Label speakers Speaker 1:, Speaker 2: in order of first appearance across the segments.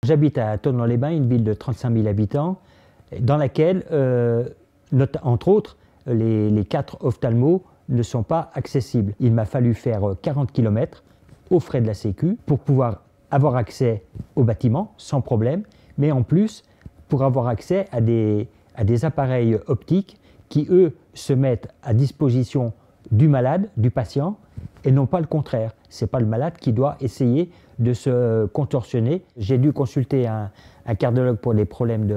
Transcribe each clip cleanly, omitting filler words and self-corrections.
Speaker 1: J'habite à Thonon-les-Bains, une ville de 35 000 habitants, dans laquelle, entre autres, les 4 ophtalmos ne sont pas accessibles. Il m'a fallu faire 40 km aux frais de la Sécu pour pouvoir avoir accès au bâtiment sans problème, mais en plus pour avoir accès à des appareils optiques qui, eux, se mettent à disposition du malade, du patient, et non pas le contraire. Ce n'est pas le malade qui doit essayer de se contorsionner. J'ai dû consulter un cardiologue pour des problèmes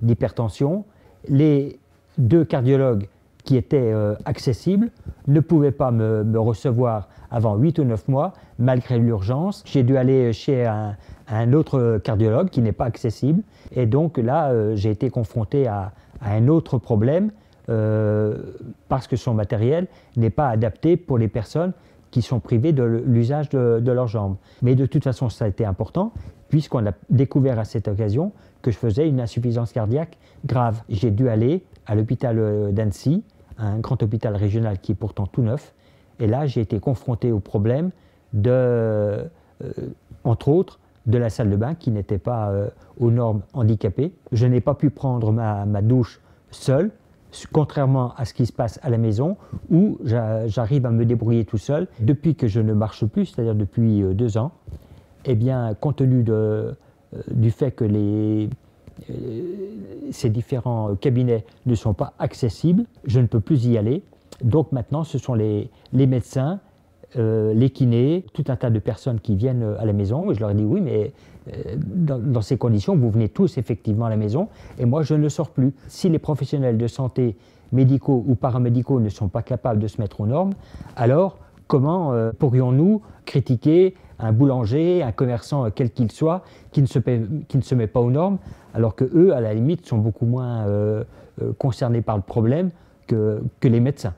Speaker 1: d'hypertension. Les 2 cardiologues qui étaient accessibles ne pouvaient pas me recevoir avant 8 ou 9 mois, malgré l'urgence. J'ai dû aller chez un autre cardiologue qui n'est pas accessible. Et donc là, j'ai été confronté à un autre problème parce que son matériel n'est pas adapté pour les personnes qui sont privées de l'usage de leurs jambes. Mais de toute façon, ça a été important, puisqu'on a découvert à cette occasion que je faisais une insuffisance cardiaque grave. J'ai dû aller à l'hôpital d'Annecy, un grand hôpital régional qui est pourtant tout neuf, et là j'ai été confronté au problème entre autres, de la salle de bain qui n'était pas aux normes handicapées. Je n'ai pas pu prendre ma douche seul, contrairement à ce qui se passe à la maison, où j'arrive à me débrouiller tout seul. Depuis que je ne marche plus, c'est-à-dire depuis 2 ans, eh bien, compte tenu du fait que ces différents cabinets ne sont pas accessibles, je ne peux plus y aller. Donc maintenant, ce sont les médecins, les kinés, tout un tas de personnes qui viennent à la maison. Et je leur ai dit oui, mais dans ces conditions, vous venez tous effectivement à la maison et moi je ne sors plus. Si les professionnels de santé, médicaux ou paramédicaux ne sont pas capables de se mettre aux normes, alors comment pourrions-nous critiquer un boulanger, un commerçant quel qu'il soit, qui ne se met pas aux normes, alors qu'eux, à la limite, sont beaucoup moins concernés par le problème que les médecins.